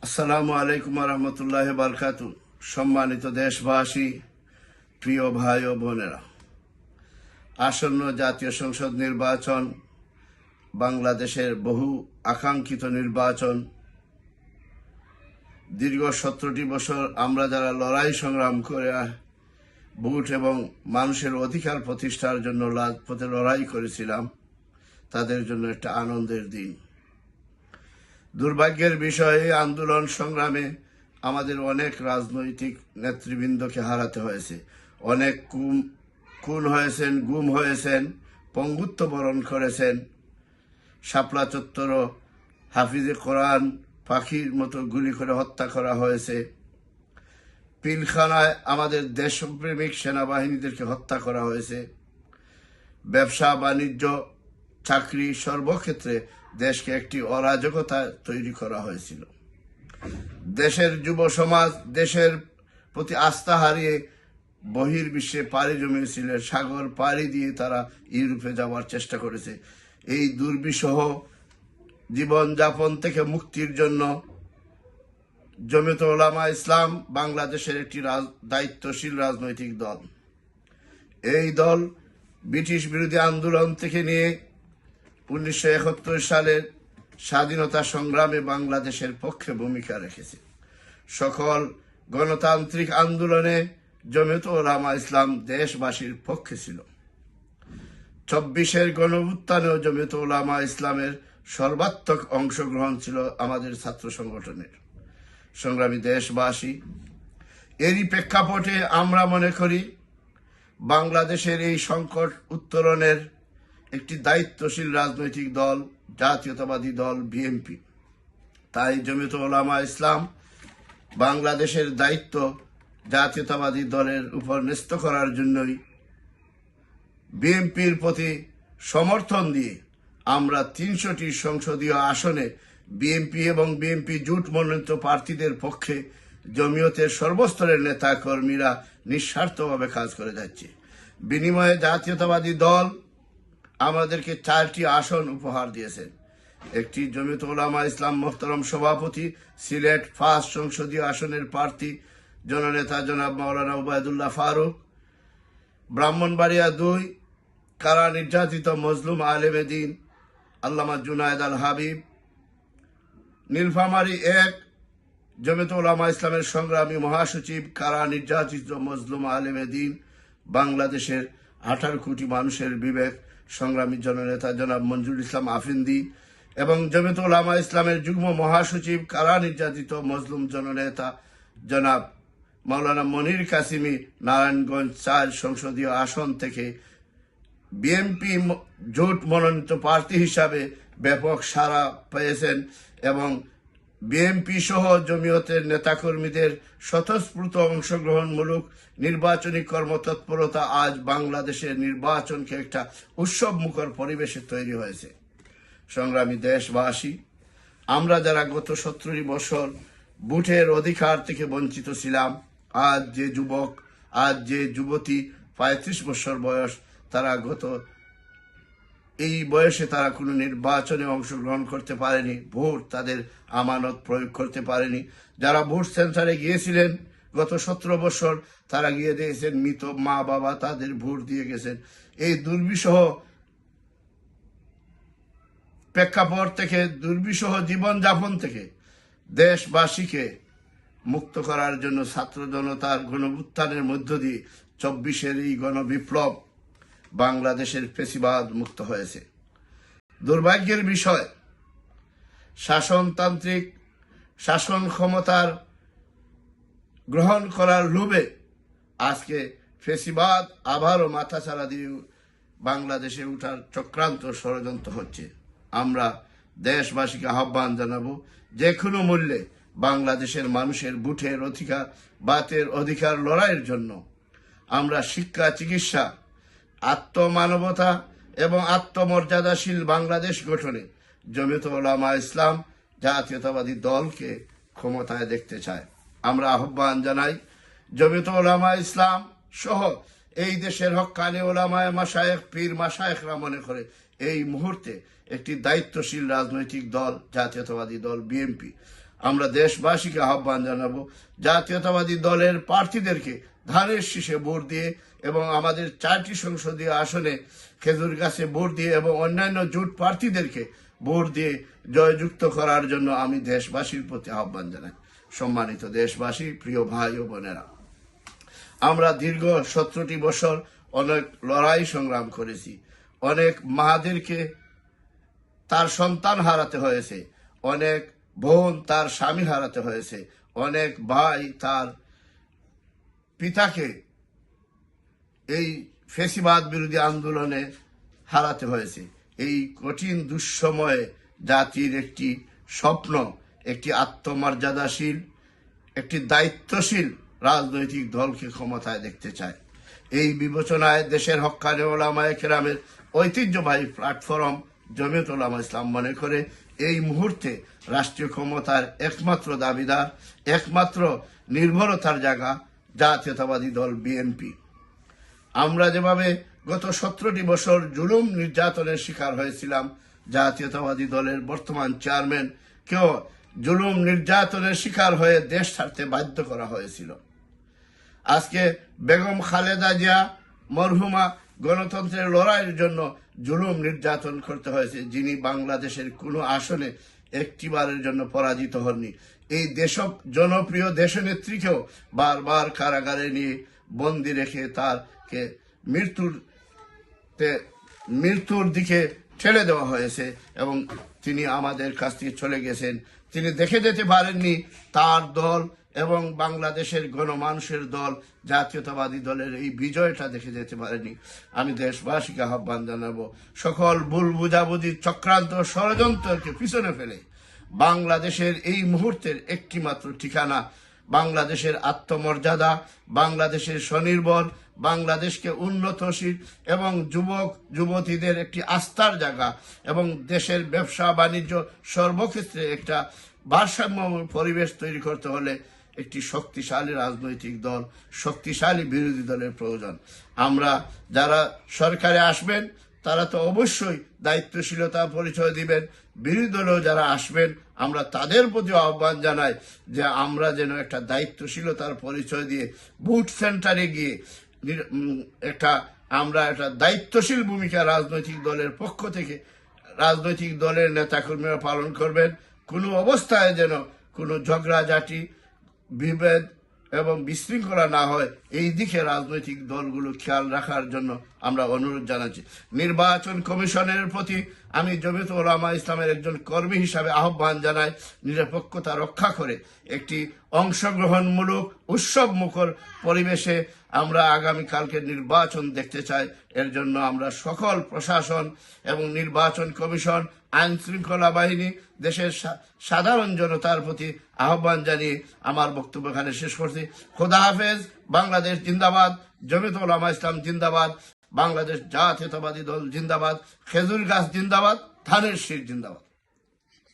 আসসালামু আলাইকুম রহমতুল্লাহ বারকাতু। সম্মানিত দেশবাসী, প্রিয় ভাই ও বোনেরা, আসন্ন জাতীয় সংসদ নির্বাচন বাংলাদেশের বহু আকাঙ্ক্ষিত নির্বাচন। দীর্ঘ 17টি বছর আমরা যারা লড়াই সংগ্রাম করে ভোট এবং মানুষের অধিকার প্রতিষ্ঠার জন্য রাজপথে লড়াই করেছিলাম, তাদের জন্য একটা আনন্দের দিন। দুর্ভাগ্যের বিষয়ে আন্দোলন সংগ্রামে আমাদের অনেক রাজনৈতিক নেতৃবৃন্দকে হারাতে হয়েছে। অনেক খুন হয়েছেন, গুম হয়েছেন, পঙ্গুত্ব বরণ করেছেন। শাপলা চত্বর হাফিজে কোরআন পাখির মতো গুলি করে হত্যা করা হয়েছে। পিলখানায় আমাদের দেশপ্রেমিক সেনাবাহিনীদেরকে হত্যা করা হয়েছে। ব্যবসা বাণিজ্য চাকরি সর্বক্ষেত্রে দেশকে একটি অরাজকতা তৈরি করা হয়েছিল। দেশের যুব সমাজ দেশের প্রতি আস্থা হারিয়ে বহির্বিশ্বে পাড়ি জমিয়েছিল। সাগর পাড়ি দিয়ে তারা ইউরোপে যাওয়ার চেষ্টা করেছে। এই দুর্বিষহ জীবনযাপন থেকে মুক্তির জন্য জমিয়তে উলামা ইসলাম বাংলাদেশের একটি দায়িত্বশীল রাজনৈতিক দল। এই দল ব্রিটিশ বিরোধী আন্দোলন থেকে নিয়ে 1971 সালের স্বাধীনতা সংগ্রামে বাংলাদেশের পক্ষে ভূমিকা রেখেছে। সকল গণতান্ত্রিক আন্দোলনে জমিয়তে উলামা ইসলাম দেশবাসীর পক্ষে ছিল। 24-এর গণঅভ্যুত্থানেও জমিয়তে উলামা ইসলামের সর্বাত্মক অংশগ্রহণ ছিল আমাদের ছাত্র সংগঠনের। সংগ্রামী দেশবাসী, এরই প্রেক্ষাপটে আমরা মনে করি বাংলাদেশের এই সংকট উত্তরণের একটি দায়িত্বশীল রাজনৈতিক দল জাতীয়তাবাদী দল বিএনপি। তাই জমিয়তে উলামা ইসলাম বাংলাদেশের দায়িত্ব জাতীয়তাবাদী দলের উপর ন্যস্ত করার জন্যই বিএনপির প্রতি সমর্থন দিয়ে আমরা 300টি সংসদীয় আসনে বিএনপি এবং বিএনপি জোট মনোনীত প্রার্থীদের পক্ষে জমিয়তের সর্বস্তরের নেতা কর্মীরা নিঃস্বার্থভাবে কাজ করে যাচ্ছে। বিনিময়ে জাতীয়তাবাদী দল আমাদেরকে 4টি আসন উপহার দিয়েছেন। একটি জমিয়তে উলামা ইসলাম মোহতারম সভাপতি সিলেট 5 সংসদীয় আসনের প্রার্থী জননেতা জনাব মাওলানা উবায়দুল্লাহ ফারুক, ব্রাহ্মণবাড়িয়া 2 কারা নির্যাতিত মজলুম আলেমে দ্বীন আল্লামা জুনায়েদ আল হাবিব, নীলফামারী 1 জমিয়তে উলামা ইসলামের সংগ্রামী মহাসচিব কারা নির্যাতিত মজলুম আলেমে দ্বীন বাংলাদেশের 18 কোটি মানুষের বিবেক সংগ্রামী জননেতা জনাব মঞ্জুর ইসলাম আফিন্দি এবং জমিয়তে উলামা ইসলামের যুগ্ম মহাসচিব কারা নির্যাতিত মজলুম জননেতা জনাব মাওলানা মনির কাসিমি নারায়ণগঞ্জ 4 সংসদীয় আসন থেকে বিএনপি জোট মনোনীত প্রার্থী হিসাবে ব্যাপক সাড়া পেয়েছেন এবং বিএনপি সহ জমিয়তের নেতাকর্মীদের স্বতঃস্ফূর্ত অংশগ্রহণমূলক নির্বাচনী কর্মতৎপরতা আজ বাংলাদেশের নির্বাচনকে একটা উৎসব মুখর পরিবেশে তৈরি হয়েছে। সংগ্রামী দেশবাসী, আমরা যারা গত 17 বছর ভোটের অধিকার থেকে বঞ্চিত ছিলাম, আজ যে যুবক, আজ যে যুবতী 35 বছর বয়স, তারা এই বয়সে তারা কোনো নির্বাচনে অংশগ্রহণ করতে পারেনি, ভোট তাদের আমানত প্রয়োগ করতে পারেনি। যারা ভোট সেন্টারে গিয়েছিলেন গত 17 বছর, তারা গিয়ে দিয়েছেন মৃত মা বাবা, তাদের ভোট দিয়ে গেছেন। এই দুর্বিষহ প্রেক্ষাপট থেকে, দুর্বিষহ জীবনযাপন থেকে দেশবাসীকে মুক্ত করার জন্য ছাত্র জনতার গণঅভ্যুত্থানের মধ্য দিয়ে 24-এর এই গণবিপ্লব বাংলাদেশের ফ্যাসিবাদ মুক্ত হয়েছে। দুর্ভাগ্যের বিষয়, শাসনতান্ত্রিক শাসন ক্ষমতার গ্রহণ করার লোভে আজকে ফ্যাসিবাদ আবারও মাথাচাড়া দিয়ে বাংলাদেশে উঠার চক্রান্ত ষড়যন্ত্র হচ্ছে। আমরা দেশবাসীকে আহ্বান জানাবো, যে কোনো মূল্যে বাংলাদেশের মানুষের ভোটের অধিকার, বাতের অধিকার লড়াইয়ের জন্য আমরা শিক্ষা, চিকিৎসা, আত্মমানবতা এবং আত্মমর্যাদাশীল বাংলাদেশ গঠনে জমিয়তে উলামা ইসলাম জাতীয়তাবাদী দলকে ক্ষমতায় দেখতে চায়। আমরা আহ্বান জানাই জমিয়তে উলামা ইসলাম সহ এই দেশের হক্কানি উলামায়ে মাশায়েখ, পীর মাশায়েখরা মনে করে এই মুহূর্তে একটি দায়িত্বশীল রাজনৈতিক দল জাতীয়তাবাদী দল বিএনপি। আমরা দেশবাসীকে আহ্বান জানাবো জাতীয়তাবাদী দলের প্রার্থীদেরকে ধানের শীষে ভোট দিয়ে এবং আমাদের 4টি সংসদীয় আসনে খেজুর গাছে ভোট দিয়ে এবং অন্যান্য জোট প্রার্থীদেরকে ভোট দিয়ে জয়যুক্ত করার জন্য আমি দেশবাসীর প্রতি আহ্বান জানাই। সম্মানিত দেশবাসী, প্রিয় ভাই ও বোনেরা, আমরা দীর্ঘ 17টি বছর অনেক লড়াই সংগ্রাম করেছি। অনেক মাদেরকে তার সন্তান হারাতে হয়েছে, অনেক বোন তার স্বামী হারাতে হয়েছে, অনেক ভাই তার পিতাকে এই ফ্যাসিবাদ বিরোধী আন্দোলনে হারাতে হয়েছে। এই কঠিন দুঃসময়ে জাতির একটি স্বপ্ন, একটি আত্মমর্যাদাশীল, একটি দায়িত্বশীল রাজনৈতিক দলকে ক্ষমতায় দেখতে চায়। এই বিবেচনায় দেশের হক্কানি ওলামায়ে কেরামের ঐতিহ্যবাহী প্ল্যাটফর্ম জমিয়ত উলামা ইসলাম মনে করে এই মুহূর্তে রাষ্ট্রীয় ক্ষমতার একমাত্র দাবিদার, একমাত্র নির্ভরতার জায়গা জাতীয়তাবাদী দল বিএনপি। আমরা যেভাবে গত 17টি বছর জুলুম নির্যাতনের শিকার হয়েছিলাম, জাতীয়তাবাদী দলের বর্তমান চেয়ারম্যান কেউ জুলুম নির্যাতনের শিকার হয়ে দেশ ছাড়তে বাধ্য করা হয়েছিল। আজকে বেগম খালেদা জিয়া মরহুমা গণতন্ত্রের লড়াইয়ের জন্য জুলুম নির্যাতন করতে হয়েছে, যিনি বাংলাদেশের কোনো আসনে একটিবারের জন্য পরাজিত হননি। এই জনপ্রিয় দেশনেত্রীকেও বারবার কারাগারে নিয়ে বন্দি রেখে তাকে মৃত্যুর দিকে ঠেলে দেওয়া হয়েছে এবং তিনি আমাদের কাছ থেকে চলে গেছেন। তিনি দেখে যেতে পারেননি তার দল এবং বাংলাদেশের গণমানুষের দল জাতীয়তাবাদী দলের এই বিজয়টা দেখে যেতে পারেনি। আমি দেশবাসীকে আহ্বান জানাবো, সকল ভুল বুঝাবুঝি, চক্রান্ত, ষড়যন্ত্রকে পিছনে ফেলে বাংলাদেশের এই মুহূর্তের একটি মাত্র ঠিকানা বাংলাদেশের আত্মমর্যাদা, বাংলাদেশের স্বনির্ভর, বাংলাদেশকে উন্নতশীল এবং যুবক যুবতীদের একটি আস্থার জায়গা এবং দেশের ব্যবসা বাণিজ্য সর্বক্ষেত্রে একটা ভারসাম্য পরিবেশ তৈরি করতে হলে একটি শক্তিশালী রাজনৈতিক দল, শক্তিশালী বিরোধী দলের প্রয়োজন। আমরা যারা সরকারে আসবেন তারা তো অবশ্যই দায়িত্বশীলতা পরিচয় দিবেন। বিরোধী দলেও যারা আসবেন আমরা তাদের প্রতি আহ্বান জানাই যে আমরা যেন একটা দায়িত্বশীলতার পরিচয় দিয়ে বুথ সেন্টারে গিয়ে আমরা একটা দায়িত্বশীল ভূমিকা রাজনৈতিক দলের পক্ষ থেকে রাজনৈতিক দলের নেতাকর্মীরা পালন করবেন। কোনো অবস্থায় যেন কোনো ঝগড়াঝাটি, বিভেদ এবং বিশৃঙ্খলা না হয়, এই দিকে রাজনৈতিক দলগুলো খেয়াল রাখার জন্য আমরা অনুরোধ জানাচ্ছি। নির্বাচন কমিশনের প্রতি আমি জমিয়ত উলামা ইসলামের একজন কর্মী হিসাবে আহ্বান জানাই, নিরপেক্ষতা রক্ষা করে একটি অংশগ্রহণমূলক উৎসব মুখর পরিবেশে আমরা আগামীকালকে নির্বাচন দেখতে চাই। এর জন্য আমরা সকল প্রশাসন এবং নির্বাচন কমিশন, আইন শৃঙ্খলা বাহিনী, দেশের সাধারণ জনতার প্রতি আহ্বান জানিয়ে আমার বক্তব্য এখানে শেষ করছি। খোদা হাফেজ। বাংলাদেশ জিন্দাবাদ, জমিয়ত উলামা ইসলাম জিন্দাবাদ, বাংলাদেশ জাতীয়তাবাদী দল জিন্দাবাদ, খেজুর গাছ জিন্দাবাদ, ধানের শীষ জিন্দাবাদ।